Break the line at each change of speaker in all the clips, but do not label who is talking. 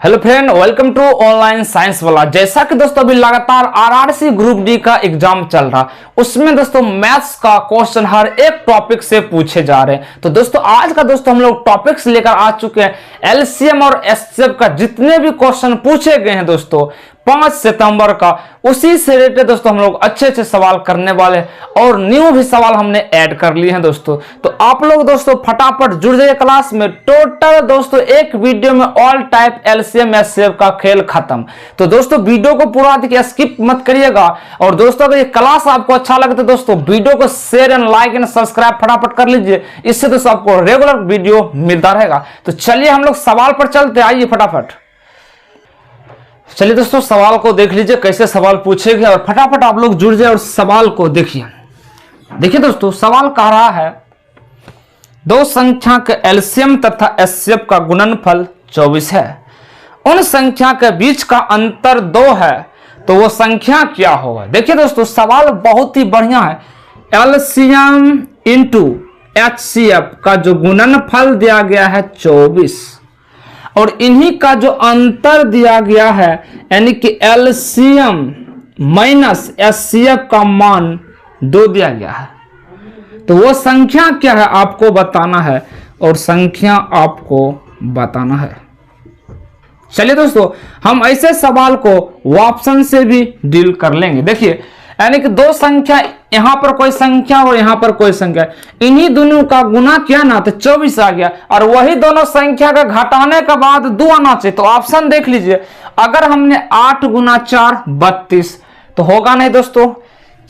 Hello friend, welcome to online science वाला। जैसा कि दोस्तों अभी लगातार आरआरसी ग्रुप डी का एग्जाम चल रहा, उसमें दोस्तों मैथ्स का क्वेश्चन हर एक टॉपिक से पूछे जा रहे हैं। तो दोस्तों आज का दोस्तों हम लोग टॉपिक्स लेकर आ चुके हैं। एलसीएम और एचसीएफ का जितने भी क्वेश्चन पूछे गए हैं दोस्तों 5 सितंबर का, उसी से रिलेटेड दोस्तों हम लोग अच्छे अच्छे सवाल करने वाले हैं और न्यू भी सवाल हमने ऐड कर लिए हैं दोस्तों। तो आप लोग दोस्तों फटाफट जुड़ जाइए क्लास में। टोटल दोस्तों एक वीडियो में ऑल टाइप एलसीएम एचसीएफ का खेल खत्म। तो दोस्तों वीडियो को पूरा देखिए, स्किप मत करिएगा। और दोस्तों अगर ये क्लास आपको अच्छा लगे तो दोस्तों वीडियो को share and like and subscribe फटाफट कर लीजिए। इससे दोस्तों आपको रेगुलर वीडियो मिलता रहेगा। तो चलिए हम लोग सवाल पर चलते, आइए फटाफट। चलिए दोस्तों सवाल को देख लीजिए कैसे सवाल पूछे गए और फटाफट आप लोग जुड़ जाए और सवाल को देखिए। देखिए दोस्तों सवाल कह रहा है दो संख्या के एलसीएम तथा एचसीएफ का गुणनफल 24 है। उन संख्या के बीच का अंतर 2 है, तो वो संख्या क्या होगा। देखिए दोस्तों सवाल बहुत ही बढ़िया है। एलसीएम इंटू एचसीएफ का जो गुणनफल दिया गया है 24 और इन्हीं का जो अंतर दिया गया है यानी कि एलसीएम माइनस एचसीएफ का मान 2 दिया गया है, तो वो संख्या क्या है आपको बताना है और संख्या आपको बताना है। चलिए दोस्तों हम ऐसे सवाल को ऑप्शन से भी डील कर लेंगे। देखिए यानी कि दो संख्या, यहां पर कोई संख्या और यहां पर कोई संख्या, इन्हीं दोनों का गुना किया ना तो 24 आ गया और वही दोनों संख्या का घटाने के बाद 2 आना चाहिए। तो ऑप्शन देख लीजिए, अगर हमने 8 गुना 4 32 तो होगा नहीं दोस्तों।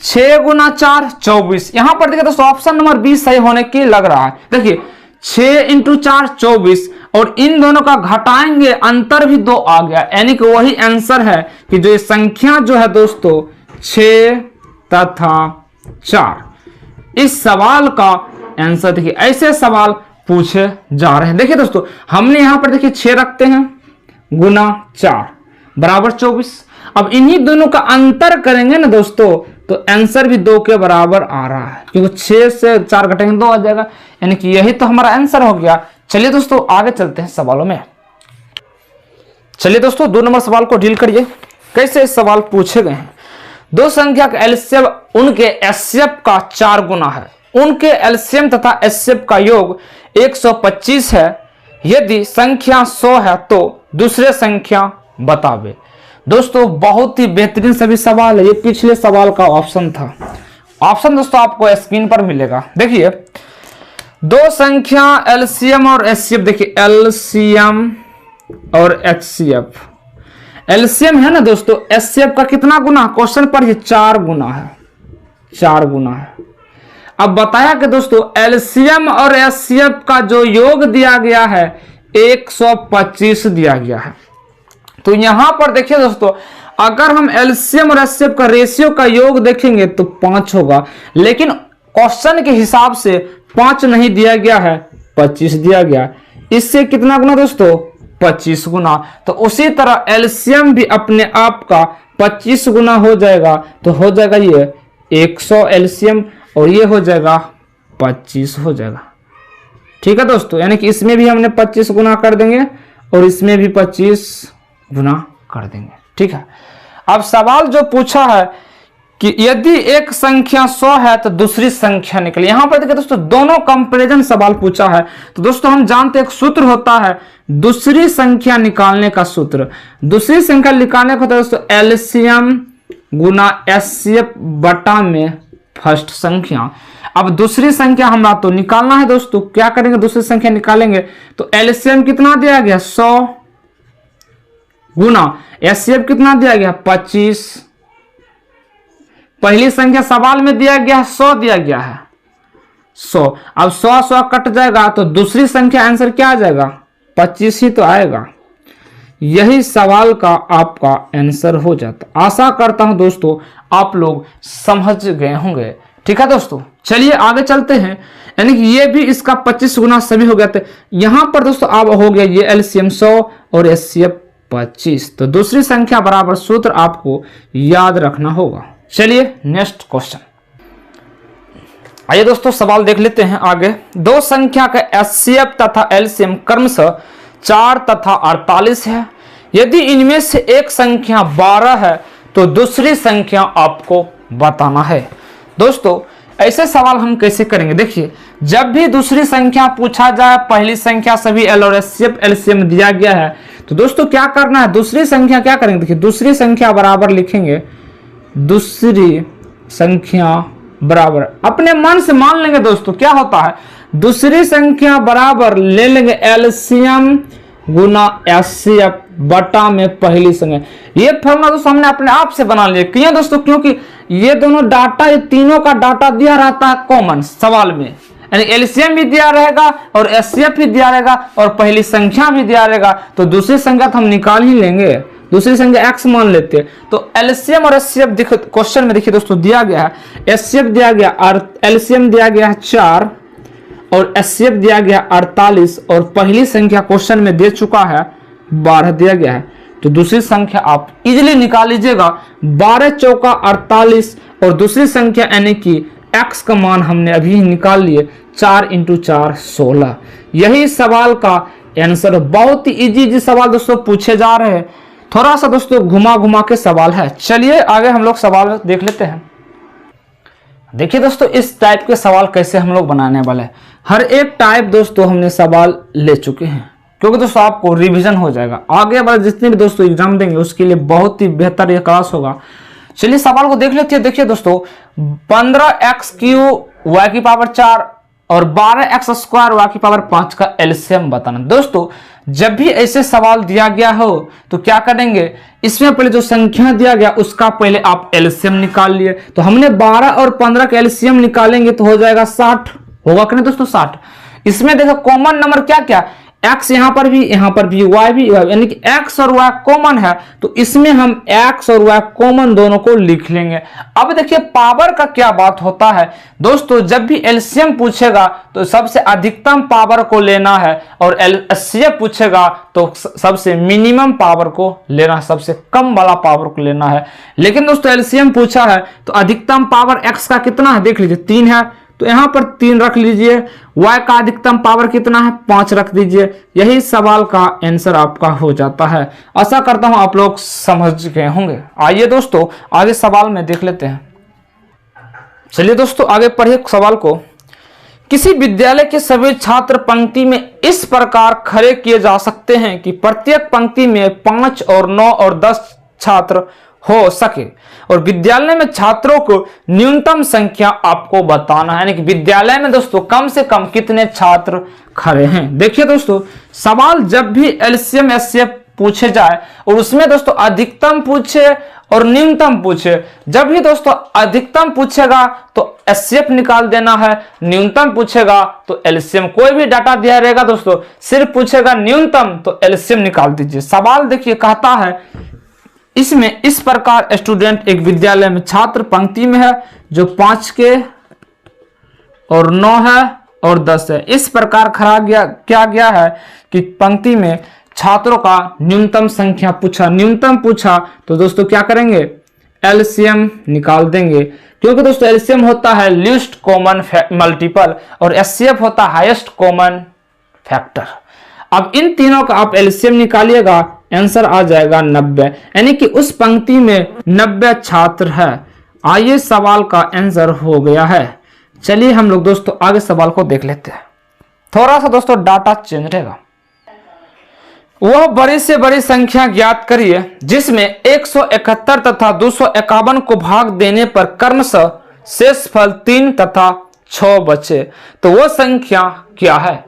6 गुना 4 24, यहां पर देखिए दोस्तों ऑप्शन नंबर 20 सही होने की लग रहा है। देखिए 6 इंटू 4 24 और इन दोनों का घटाएंगे अंतर भी 2 आ गया, यानी कि वही आंसर है कि जो ये संख्या जो है दोस्तों 6 तथा 4। इस सवाल का आंसर देखिए ऐसे सवाल पूछे जा रहे हैं। देखिए दोस्तों हमने यहां पर देखिए 6 रखते हैं गुना 4 बराबर 24। अब इन्हीं दोनों का अंतर करेंगे ना दोस्तों तो आंसर भी 2 के बराबर आ रहा है, क्योंकि 6 से 4 घटेंगे 2 आ जाएगा, यानी कि यही तो हमारा आंसर हो गया। चलिए दोस्तों आगे चलते हैं सवालों में। चलिए दोस्तों 2 नंबर सवाल को डील करिए। कैसे सवाल पूछे गए हैं। दो संख्या का एलसीएम उनके एचसीएफ का 4 गुना है। उनके एलसीएम तथा एचसीएफ का योग 125 है। यदि संख्या 100 है तो दूसरे संख्या बतावे। दोस्तों बहुत ही बेहतरीन सभी सवाल है। ये पिछले सवाल का ऑप्शन था। ऑप्शन दोस्तों आपको स्क्रीन पर मिलेगा। देखिए दो संख्या एलसीएम और एचसीएफ, देखिए एलसीएम और एचसीएफ। एलसीएम है ना दोस्तों, एचसीएफ का कितना गुना, क्वेश्चन पर 4 गुना है, 4 गुना है। अब बताया कि दोस्तों एलसीएम और एचसीएफ का जो योग दिया गया है 125 दिया गया है। तो यहां पर देखिए दोस्तों अगर हम एलसीएम और एचसीएफ का रेशियो का योग देखेंगे तो 5 होगा, लेकिन क्वेश्चन के हिसाब से 5 नहीं दिया गया है, 25 दिया गया। इससे कितना गुना दोस्तों 25 गुना। तो उसी तरह एलसीएम भी अपने आप का 25 गुना हो जाएगा, तो हो जाएगा ये 100 एलसीएम और ये हो जाएगा 25 हो जाएगा। ठीक है दोस्तों, यानी कि इसमें भी हमने 25 गुना कर देंगे और इसमें भी 25 गुना कर देंगे। ठीक है, अब सवाल जो पूछा है कि यदि एक संख्या 100 है तो दूसरी संख्या निकले। यहां पर देखिए दोस्तों दोनों कंपैरिजन सवाल पूछा है। तो दोस्तों हम जानते हैं एक सूत्र होता है दूसरी संख्या निकालने का सूत्र। दूसरी संख्या निकालने का होता है दोस्तों एलसीएम गुना एचसीएफ बटा में फर्स्ट संख्या। अब दूसरी संख्या हमारा तो निकालना है दोस्तों, क्या करेंगे दूसरी संख्या निकालेंगे तो एलसीएम कितना दिया गया 100 गुना एचसीएफ कितना दिया गया 25। पहली संख्या सवाल में दिया गया 100 दिया गया है 100। अब 100 कट जाएगा तो दूसरी संख्या आंसर क्या आ जाएगा 25 ही तो आएगा। यही सवाल का आपका आंसर हो जाता। आशा करता हूं दोस्तों आप लोग समझ गए होंगे। ठीक है दोस्तों चलिए आगे चलते हैं। यानी कि ये भी इसका 25 गुना सभी हो गया था। यहां पर दोस्तों अब हो गया ये एलसीएम 100 और एचसीएफ 25। तो दूसरी संख्या बराबर सूत्र आपको याद रखना होगा। चलिए नेक्स्ट क्वेश्चन। आइए दोस्तों सवाल देख लेते हैं आगे। दो संख्या का एचसीएफ तथा एलसीएम क्रमशः 4 तथा 48 है। यदि इनमें से एक संख्या 12 है तो दूसरी संख्या आपको बताना है। दोस्तों ऐसे सवाल हम कैसे करेंगे, देखिए जब भी दूसरी संख्या पूछा जाए, पहली संख्या सभी एल और एलसीएम दिया गया है, तो दोस्तों क्या करना है, दूसरी संख्या क्या करेंगे, देखिए दूसरी संख्या बराबर लिखेंगे, दूसरी संख्या बराबर अपने मन से मान लेंगे। दोस्तों क्या होता है, दूसरी संख्या बराबर ले लेंगे एलसीएम गुना एचसीएफ बटा में पहली संख्या। ये फॉर्मूला दोस्तों हमने अपने आप से बना लिया, क्यों दोस्तों, क्योंकि ये दोनों डाटा, ये तीनों का डाटा दिया रहता है कॉमन सवाल में, यानी एलसीएम भी दिया रहेगा और एचसीएफ भी दिया रहेगा और पहली संख्या भी दिया रहेगा, तो दूसरी संख्या तो हम निकाल ही लेंगे, दूसरी संख्या x मान लेते हैं। तो एलसीएम और एचसीएफ देखो क्वेश्चन में, देखिए दोस्तों दिया गया है, एचसीएफ दिया गया और एलसीएम दिया गया है 4 और एचसीएफ दिया गया 48 और पहली संख्या क्वेश्चन में दे चुका है 12 दिया गया है। तो दूसरी संख्या आप इजीली निकाल लीजिएगा, 12 चौका 48 और दूसरी संख्या यानी कि x का मान हमने अभी निकाल लिए, 4 × 4 16। यही सवाल का आंसर। बहुत ही इजी सवाल दोस्तों पूछे जा रहे हैं, थोड़ा सा दोस्तों घुमा घुमा के सवाल है। चलिए आगे हम लोग सवाल देख लेते हैं। देखिए दोस्तों इस टाइप के सवाल कैसे हम लोग बनाने वाले हैं। हर एक टाइप दोस्तों हमने सवाल ले चुके हैं, क्योंकि दोस्तों आपको रिवीजन हो जाएगा, आगे वाले जितने भी दोस्तों एग्जाम देंगे उसके लिए बहुत ही बेहतर ये क्लास होगा। चलिए सवाल को देख लेते हैं। देखिए दोस्तों 15x³ y की पावर 4 और 12x² y की पावर 5 का एलसीएम बताना। दोस्तों जब भी ऐसे सवाल दिया गया हो तो क्या करेंगे, इसमें पहले जो संख्या दिया गया उसका पहले आप एलसीएम निकाल लिए। तो हमने 12 और 15 का एलसीएम निकालेंगे तो हो जाएगा 60, होगा कि नहीं दोस्तों 60। इसमें देखो कॉमन नंबर क्या क्या, x यहाँ पर भी y भी, यानी कि x और y कॉमन है, तो इसमें हम x और y कॉमन दोनों को लिख लेंगे। अब देखिए पावर का क्या बात होता है दोस्तों, जब भी एलसीएम पूछेगा तो सबसे अधिकतम पावर को लेना है और एचसीएफ पूछेगा तो सबसे मिनिमम पावर को लेना है, सबसे कम वाला पावर को लेना है। लेकिन दोस्तों एलसीएम पूछा है तो अधिकतम पावर x का कितना है, देख लीजिए 3 है, तो यहां पर 3 रख लीजिए। y का अधिकतम पावर कितना है, 5 रख दीजिए। यही सवाल का आंसर आपका हो जाता है। आशा करता हूं आप लोग समझ गए होंगे। आइए दोस्तों आगे सवाल में देख लेते हैं। चलिए दोस्तों आगे पढ़िए सवाल को। किसी विद्यालय के सभी छात्र पंक्ति में इस प्रकार खड़े किए जा सकते हैं कि प्रत्येक पंक्ति में 5 और 9 और 10 छात्र हो सके और विद्यालय में छात्रों को न्यूनतम संख्या आपको बताना है, यानी कि विद्यालय में दोस्तों कम से कम कितने छात्र खड़े हैं। देखिए दोस्तों सवाल जब भी एलसीएम एचसीएफ पूछे जाए और उसमें दोस्तों अधिकतम पूछे और न्यूनतम पूछे, जब भी दोस्तों अधिकतम पूछेगा तो एचसीएफ निकाल देना है, न्यूनतम पूछेगा तो एलसीएम। कोई भी डाटा दिया रहेगा दोस्तों सिर्फ पूछेगा न्यूनतम तो एलसीएम निकाल दीजिए। सवाल देखिए कहता है इसमें इस प्रकार स्टूडेंट एक विद्यालय में छात्र पंक्ति में है जो 5 के और 9 है और 10 है। इस प्रकार खड़ा क्या गया है कि पंक्ति में छात्रों का न्यूनतम संख्या पूछा, न्यूनतम पूछा तो दोस्तों क्या करेंगे, एलसीएम निकाल देंगे, क्योंकि दोस्तों एलसीएम होता है लीस्ट कॉमन मल्टीपल और एचसीएफ होता है हाईएस्ट कॉमन फैक्टर। अब इन तीनों का आप एलसीएम निकालिएगा, आंसर आ जाएगा 90, यानी कि उस पंक्ति में 90 छात्र है। आइए सवाल का आंसर हो गया है। चलिए हम लोग दोस्तों आगे सवाल को देख लेते हैं। थोड़ा सा दोस्तों डाटा चेंज रहेगा। वह बड़ी से बड़ी संख्या ज्ञात करिए जिसमें 171 तथा 251 को भाग देने पर क्रमशः शेषफल 3 तथा 6 बचे, तो वह संख्या क्या है।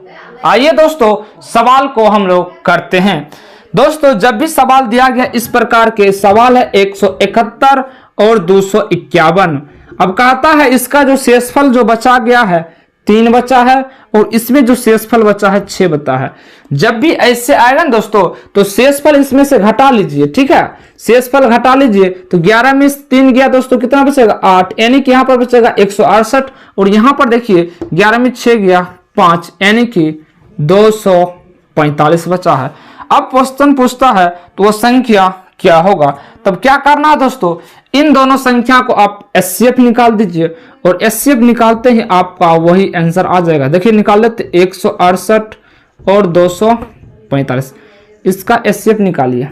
आइए दोस्तों सवाल को हम लोग करते हैं। दोस्तों जब भी सवाल दिया गया इस प्रकार के सवाल है 171 और 251। अब कहता है इसका जो शेषफल जो बचा गया है 3 बचा है और इसमें जो शेषफल बचा है 6 बचा है। जब भी ऐसे आएगा ना दोस्तों तो शेषफल इसमें से घटा लीजिए, ठीक है, शेषफल घटा लीजिए तो 11 में 3 गया दोस्तों कितना बचेगा 8, यानी कि यहाँ पर बचेगा 168 और यहाँ पर देखिए 11 में 6 गया 5, यानी कि 245 बचा है। अब क्वेश्चन पूछता है तो वह संख्या क्या होगा। तब क्या करना है दोस्तों, इन दोनों संख्या को आप एचसीएफ निकाल दीजिए और एचसीएफ निकालते ही आपका वही आंसर आ जाएगा। देखिए निकाल लेते 168 और 245, इसका एचसीएफ निकालिए।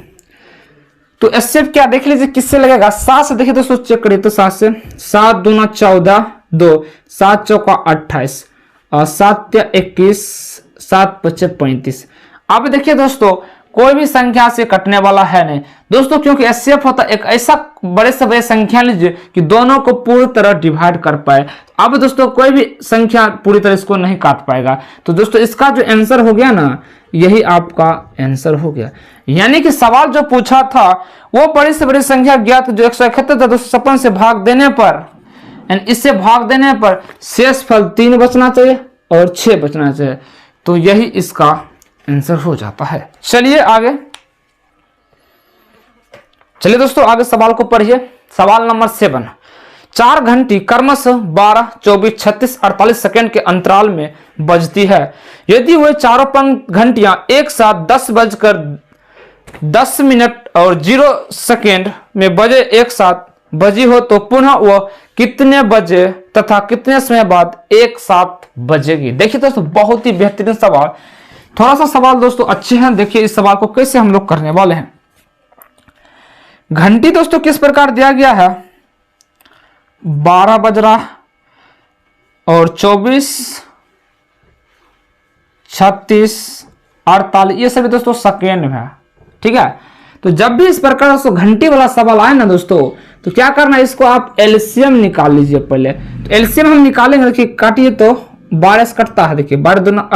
तो एचसीएफ क्या देख लीजिए किससे लगेगा, 7 से देखिए दोस्तों, चेक करिए तो 7 से, 7 दूना 14, 2, 7 चौका 28 और 7 या 21, 7 पचे 35। अब देखिए दोस्तों कोई भी संख्या से कटने वाला है नहीं दोस्तों, क्योंकि एचसीएफ होता है एक ऐसा बड़े से बड़े संख्या लीजिए कि दोनों को पूरी तरह डिवाइड कर पाए। अब दोस्तों कोई भी संख्या पूरी तरह इसको नहीं काट पाएगा। तो दोस्तों इसका जो आंसर हो गया ना, यही आपका आंसर हो गया। यानी कि सवाल जो पूछा था वो बड़ी से बड़ी संख्या ज्ञात जो 171 था 256 से भाग देने पर, इससे भाग देने पर शेष फल 3 बचना चाहिए और 6 बचना चाहिए। तो यही इसका आंसर हो जाता है। चलिए आगे, चलिए दोस्तों आगे सवाल को पढ़िए। सवाल नंबर 7, 4 घंटी क्रमशः 12, 24, 36, 48 सेकंड के अंतराल में बजती है। यदि वह चारों घंटियां एक साथ 10 बजकर 10 मिनट और 0 सेकंड में बजे एक साथ बजी हो तो पुनः वह कितने बजे तथा कितने समय बाद एक साथ बजेगी। देखिए दोस्तों बहुत ही बेहतरीन सवाल, थोड़ा सा सवाल दोस्तों अच्छे हैं। देखिए इस सवाल को कैसे हम लोग करने वाले हैं। घंटी दोस्तों किस प्रकार दिया गया है, 12 बज रहा और 24, 36, 48 ये सभी दोस्तों सेकेंड में है। ठीक है, तो जब भी इस प्रकार दोस्तों घंटी वाला सवाल आए ना दोस्तों, तो क्या करना है, इसको आप एलसीएम निकाल लीजिए पहले। तो एलसीएम हम निकालेंगे, देखिए काटिए तो 12 से कटता है। देखिए 12 दूना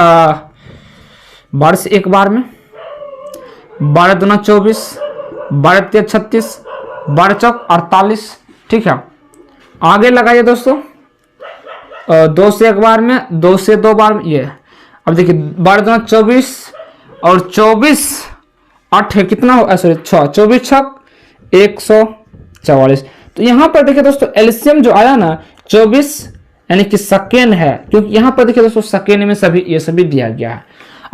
12 से एक बार में, 12 दूना 24, 12 तिया 36, 12 चौक 48। ठीक है, आगे लगाइए दोस्तों 2 से एक बार में, 2 से 2 बार में ये। अब देखिए 12 दूना 24 और 24 8 है कितना हो, सॉरी 6, 24 छक 144। तो यहां पर देखिए दोस्तों एलसीएम जो आया ना 24 यानी कि सेकेंड है, क्योंकि यहां पर देखिए दोस्तों सेकेंड में सभी ये सभी दिया गया है।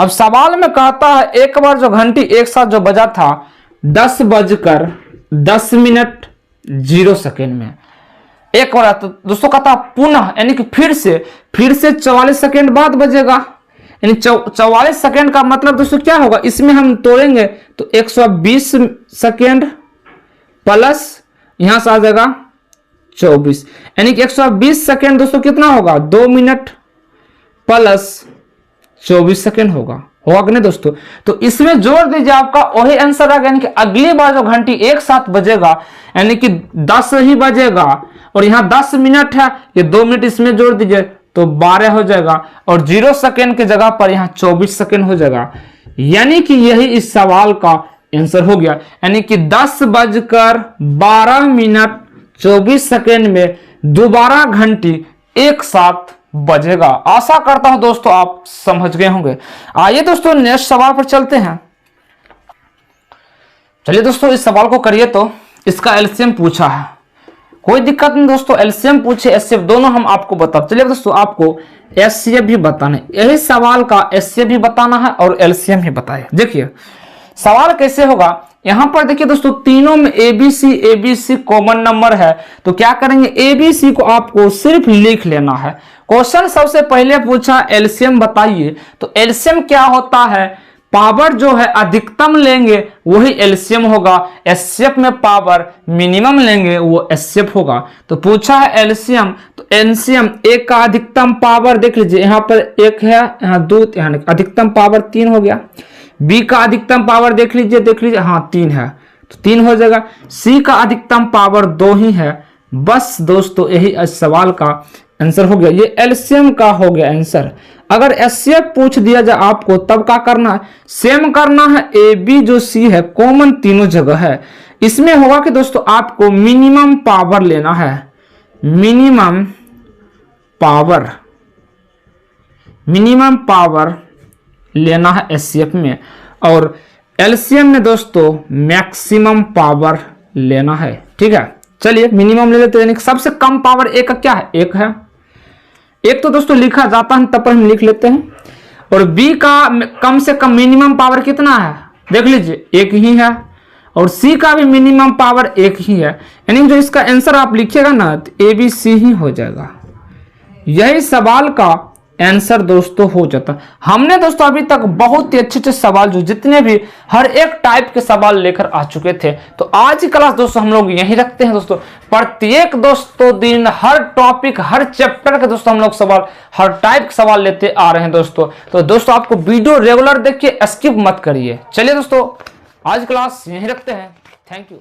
अब सवाल में कहता है एक बार जो घंटी एक साथ जो बजा था 10 बजकर 10 मिनट 0 सेकेंड में, एक बार तो दोस्तों कहता पुनः यानी कि फिर से 44 सेकेंड बाद बजेगा। यानी 44 सेकेंड का मतलब दोस्तों क्या होगा, इसमें हम तोड़ेंगे तो 120 सेकेंड प्लस यहां से आ जाएगा 24, यानी कि 120 सेकेंड दोस्तों कितना होगा, 2 मिनट प्लस 24 सेकेंड होगा कि नहीं दोस्तों। तो इसमें जोड़ दीजिए, आपका वही आंसर आ गया। यानी कि अगली बार जो घंटी एक साथ बजेगा यानी कि 10 ही बजेगा और यहाँ 10 मिनट है, ये 2 मिनट इसमें जोड़ दीजिए तो 12 हो जाएगा और 0 सेकेंड की जगह पर यहाँ 24 सेकेंड हो जाएगा। यानी कि यही इस सवाल का आंसर हो गया। यानी कि 10 बजकर 12 मिनट 24 सेकेंड में दोबारा घंटी एक साथ बजेगा। आशा करता हूं दोस्तों आप समझ गए होंगे। आइए दोस्तों नेक्स्ट सवाल पर चलते हैं। चलिए दोस्तों इस सवाल को करिए। तो इसका एलसीएम पूछा है, कोई दिक्कत नहीं दोस्तों, एलसीएम पूछे एचसीएफ दोनों हम आपको बता। चलिए दोस्तों आपको एचसीएफ भी बताना है, यही सवाल का एचसीएफ भी बताना है और एलसीएम भी बताए। देखिए सवाल कैसे होगा, यहां पर देखिए दोस्तों तीनों में एबीसी कॉमन नंबर है। तो क्या करेंगे, एबीसी को आपको सिर्फ लिख लेना है। क्वेश्चन सबसे पहले पूछा एलसीएम बताइए, तो एलसीएम क्या होता है, पावर जो है अधिकतम लेंगे वही एलसीएम होगा, एचसीएफ में पावर मिनिमम लेंगे वो एचसीएफ होगा। तो पूछा है एलसीएम, तो एलसीएम एक का अधिकतम पावर देख लीजिए, यहाँ पर 1 है, यहाँ 2, यहाँ अधिकतम पावर 3 हो गया। बी का अधिकतम पावर देख लीजिए हाँ 3 है तो 3 हो जाएगा। सी का अधिकतम पावर 2 ही है। बस दोस्तों यही इस सवाल का आंसर हो गया, ये एलसीएम का हो गया आंसर। अगर एचसीएफ पूछ दिया जाए आपको तब क्या करना है, सेम करना है। ए बी जो सी है कॉमन तीनों जगह है, इसमें होगा कि दोस्तों आपको मिनिमम पावर लेना है, मिनिमम पावर लेना है एचसीएफ में, और एलसीएम में दोस्तों मैक्सिमम पावर लेना है। ठीक है, चलिए मिनिमम ले लेते हैं, सबसे कम पावर एक का क्या है, 1 है। 1 तो दोस्तों लिखा जाता है तब पर हम लिख लेते हैं। और बी का कम से कम मिनिमम पावर कितना है, देख लीजिए 1 ही है। और सी का भी मिनिमम पावर 1 ही है। यानी जो इसका आंसर आप लिखिएगा ना तो ABC ही हो जाएगा। यही सवाल का आंसर दोस्तों हो जाता। हमने दोस्तों अभी तक बहुत ही अच्छे अच्छे सवाल जो जितने भी हर एक टाइप के सवाल लेकर आ चुके थे, तो आज की क्लास दोस्तों हम लोग यहीं रखते हैं दोस्तों। प्रत्येक दोस्तों दिन हर टॉपिक हर चैप्टर के दोस्तों हम लोग सवाल हर टाइप के सवाल लेते आ रहे हैं दोस्तों। तो दोस्तों आपको वीडियो रेगुलर देखिए, स्किप मत करिए। चलिए दोस्तों आज क्लास यहीं रखते हैं। Thank you.